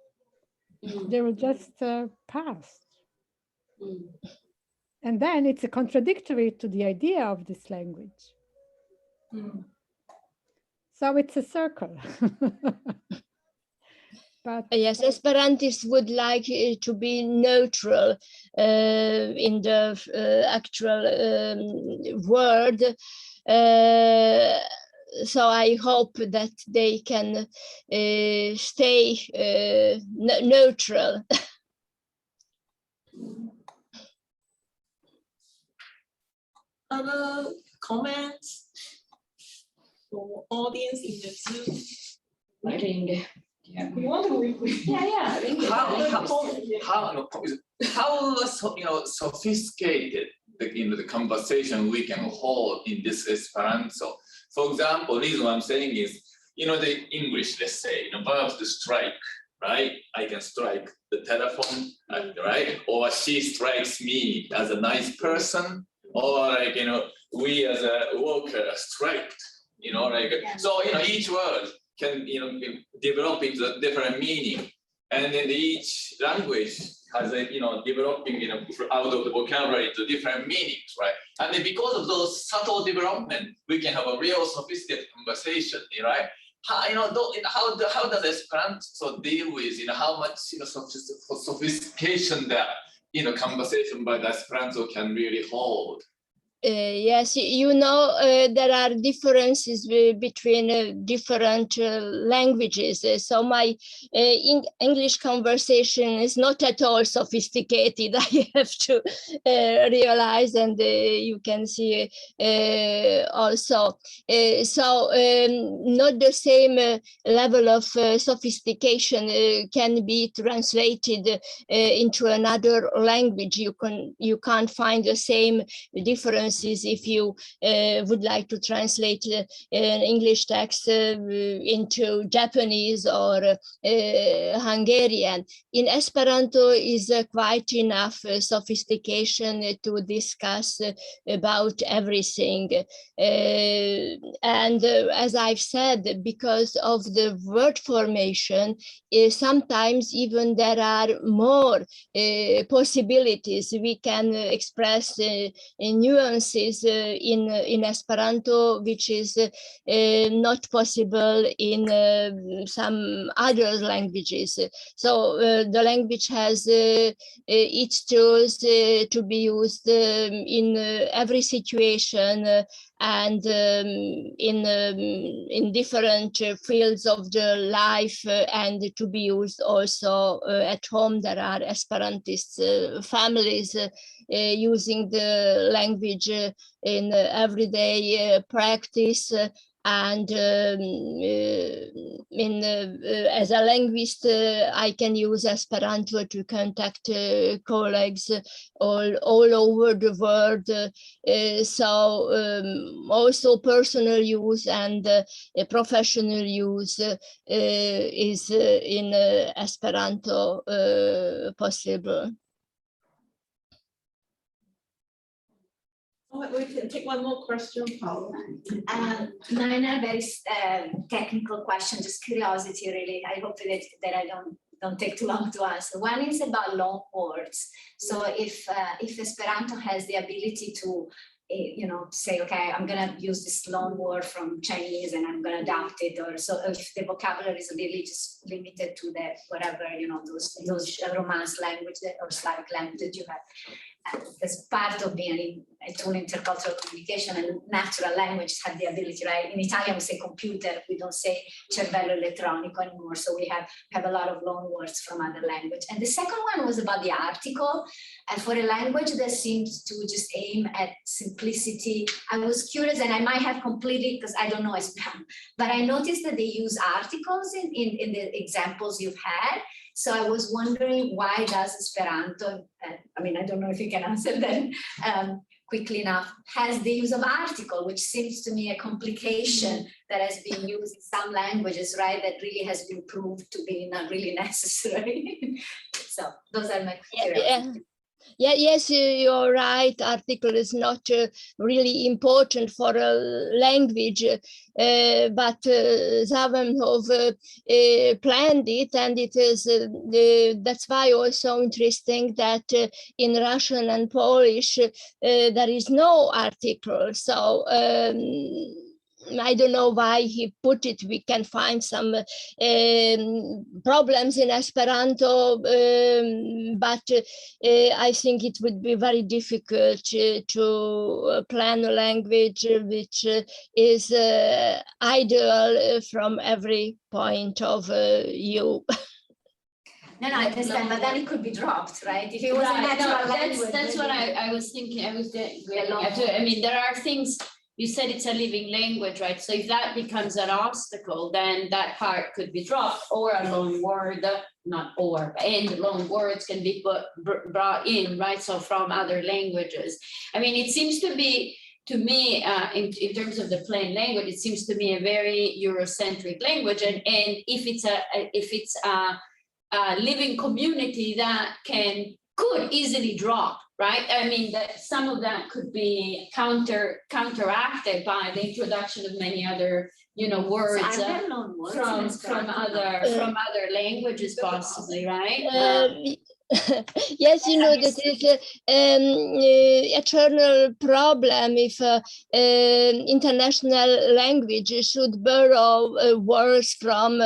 They will just pass. And then it's a contradictory to the idea of this language. So it's a circle. But yes, Esperantists would like to be neutral in the actual word. So I hope that they can stay neutral. Other comments for audience in the Zoom? I think, yeah. You want to repeat? Yeah, I think How sophisticated the conversation we can hold in this Esperanto. For example, the reason I'm saying is, the English, let's say, verbs to strike, right? I can strike the telephone, right? Or she strikes me as a nice person, or like, we as a worker striked, so, each word can, develop into a different meaning. And then each language has a, developing, out of the vocabulary to different meanings, right? And then because of those subtle development, we can have a real sophisticated conversation, right? How does Esperanto deal with, how much, sophistication that, conversation by the Esperanto can really hold? Yes, there are differences between different languages. So my English conversation is not at all sophisticated, I have to realize, and you can see also. So not the same level of sophistication can be translated into another language. You can't find the same differences if you would like to translate an English text into Japanese or Hungarian. In Esperanto is quite enough sophistication to discuss about everything. And as I've said, because of the word formation, sometimes even there are more possibilities. We can express nuances in Esperanto, which is not possible in some other languages. So the language has its tools to be used in every situation, and in different fields of the life, and to be used also at home. There are Esperantist families using the language in everyday practice. And as a linguist, I can use Esperanto to contact colleagues all over the world. So also personal use and professional use is in Esperanto possible. We can take one more question, Paola. Mine are very technical question, just curiosity really. I hope that I don't take too long to answer. One is about loan words. So if Esperanto has the ability to say, okay, I'm gonna use this loan word from Chinese and I'm gonna adapt it, or so if the vocabulary is really just limited to the whatever, those Romance language or Slavic language that you have. As part of being a tool in intercultural communication, and natural language have the ability, right? In Italian we say computer, we don't say cervello elettronico anymore. So we have a lot of loan words from other language. And the second one was about the article. And for a language that seems to just aim at simplicity, I was curious, and I might have completely, because I don't know Esperanto, but I noticed that they use articles in the examples you've had. So I was wondering, why does Esperanto, I mean, I don't know if you can answer that quickly enough, has the use of article, which seems to me a complication that has been used in some languages, right, that really has been proved to be not really necessary. So those are my curiosities. Yeah, yes, you're right. Article is not really important for a language, but Zamenhof planned it, and it is that's why also interesting that in Russian and Polish there is no article. So I don't know why he put it. We can find some problems in Esperanto, but I think it would be very difficult to plan a language which is ideal from every point of view. No, I understand, but then it could be dropped, right? If it was a natural language. That's what I was thinking. I mean, there are things. You said it's a living language, right? So if that becomes an obstacle, then that part could be dropped, or a loan word, and loan words can be brought in, right? So from other languages. I mean, it seems to be, to me, in terms of the plain language, it seems to me a very Eurocentric language. And if it's a living community that could easily drop, right? I mean, that some of that could be counteracted by the introduction of many other, words from other languages, possibly, right? Yes, that is eternal problem if international language should borrow words from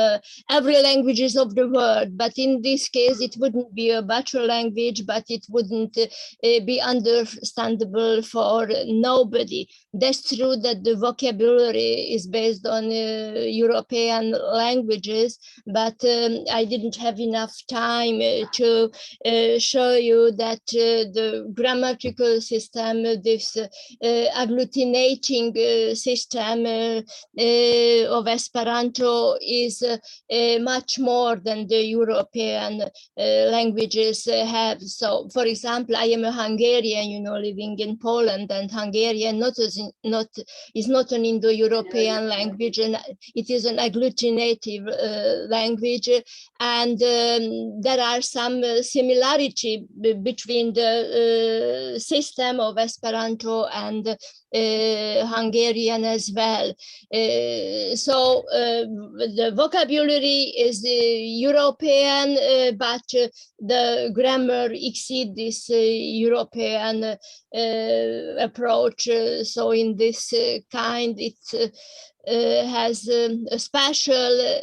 every languages of the world. But in this case, it wouldn't be a better language, but it wouldn't be understandable for nobody. That's true that the vocabulary is based on European languages, but I didn't have enough time to show you that the grammatical system, this agglutinating system of Esperanto is much more than the European languages have. So, for example, I am a Hungarian, living in Poland, and Hungarian is not an Indo-European language, and it is an agglutinative language, and there are some similarity between the system of Esperanto and Hungarian as well. So the vocabulary is European, but the grammar exceeds this European approach. So in this kind, it's has a special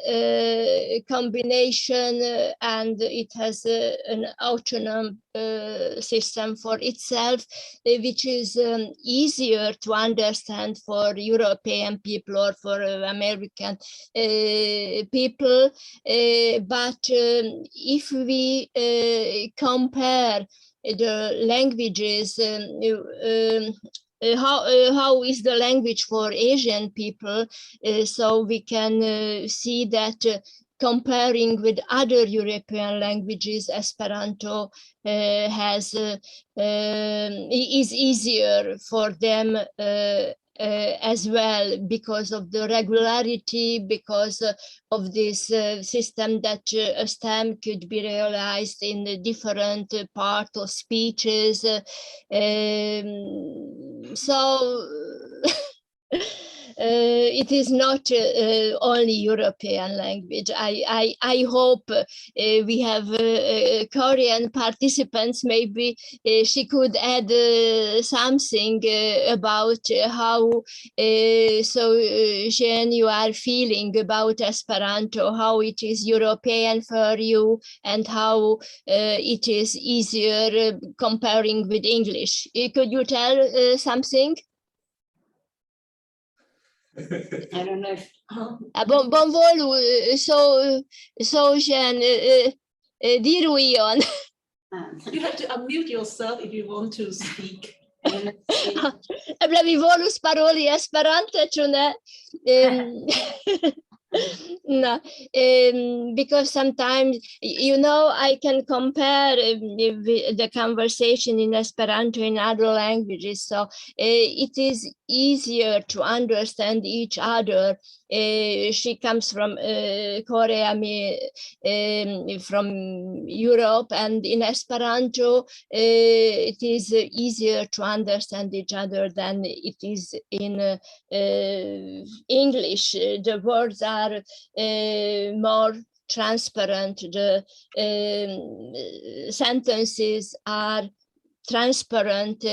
combination and it has an autonomous system for itself, which is easier to understand for European people or for American people. But if we compare the languages, how is the language for Asian people? So we can see that comparing with other European languages, Esperanto is easier for them as well, because of the regularity, because of this system that a stem could be realized in the different part of speeches. So it is not only European language. I hope we have Korean participants. Maybe she could add something about how Jen, you are feeling about Esperanto, how it is European for you, and how it is easier comparing with English. Could you tell something? I don't know if. Bonvolu, Jen, dirujon. You have to unmute yourself if you want to speak. Eble vi volus paroli Esperante, ĉu ne? No, because sometimes, you know, I can compare the conversation in Esperanto in other languages, so it is easier to understand each other. She comes from Korea, me from Europe, and in Esperanto it is easier to understand each other than it is in English. The words are more transparent, the sentences are transparent,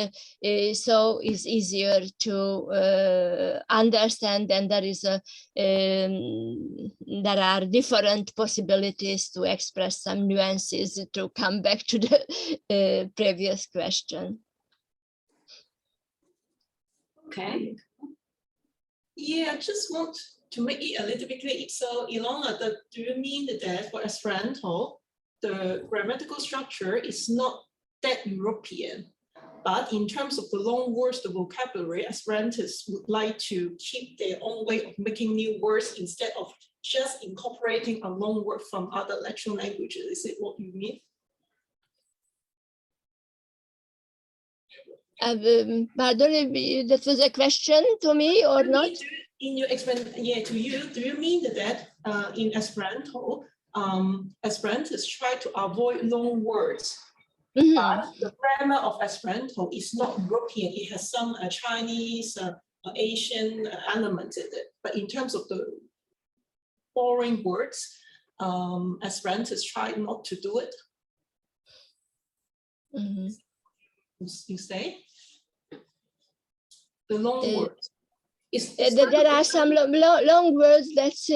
so it's easier to understand, and there is there are different possibilities to express some nuances. To come back to the previous question. Okay. Yeah, I just want to make it a little bit clear. So, Ilona, do you mean that for Esperanto, the grammatical structure is not that European, but in terms of the long words, the vocabulary, Esperantists would like to keep their own way of making new words instead of just incorporating a long word from other Latin languages? Is it what you mean? Pardon, that was a question to me or not? In your explanation, yeah, to you, do you mean that in Esperanto, Esperantists try to avoid long words? Mm-hmm. But the grammar of Esperanto is not European. It has some Chinese, Asian elements in it. But in terms of the foreign words, Esperantists try not to do it. Mm-hmm. You say? The long words. There are some long words, that's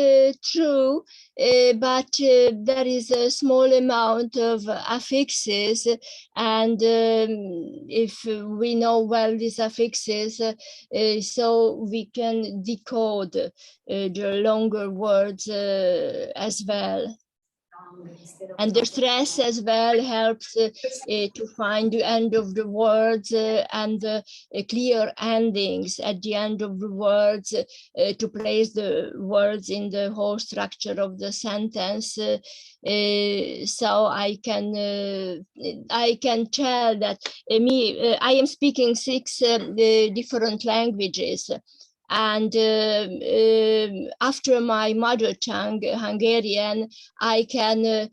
true, but there is a small amount of affixes, and if we know well these affixes, so we can decode the longer words as well. And the stress as well helps to find the end of the words and clear endings at the end of the words, to place the words in the whole structure of the sentence. So I can tell that I am speaking 6 different languages. And after my mother tongue, Hungarian, I can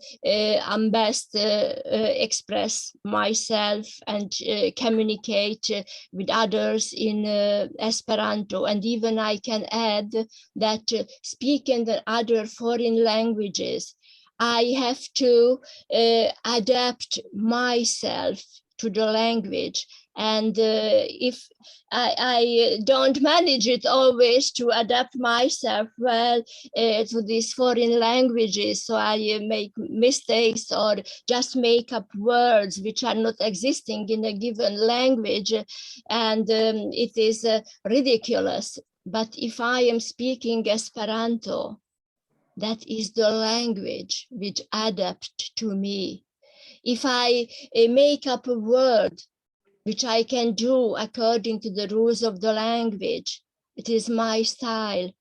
best express myself and communicate with others in Esperanto. And even I can add that speaking the other foreign languages, I have to adapt myself to the language. And if I don't manage it always to adapt myself well to these foreign languages, so I make mistakes or just make up words which are not existing in a given language, and it is ridiculous. But if I am speaking Esperanto, that is the language which adapts to me. If I make up a word, which I can do according to the rules of the language, it is my style.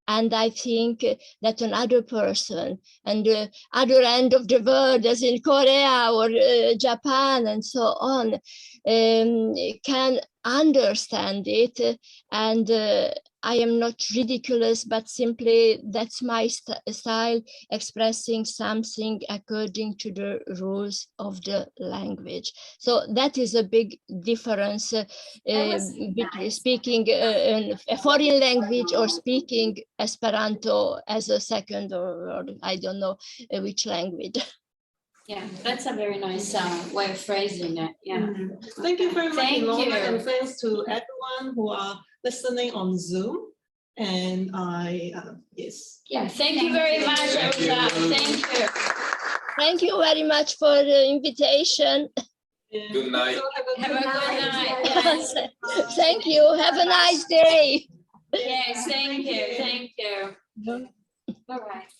And I think that another person and the other end of the world, as in Korea or Japan and so on, can understand it. And I am not ridiculous, but simply that's my style, expressing something according to the rules of the language. So that is a big difference between speaking a foreign language or speaking Esperanto as a second or I don't know which language. Yeah, that's a very nice way of phrasing it. Yeah. Thank you very much, Thank Ilona, you. and thanks to everyone who are listening on Zoom. And yes. Yeah, thank you very much, Thank you. Rosa. Thank you. Thank you very much for the invitation. Good night. So Have a good night. Yes. Yes. Thank you. Have a nice day. Yes, thank you. Thank you. All right.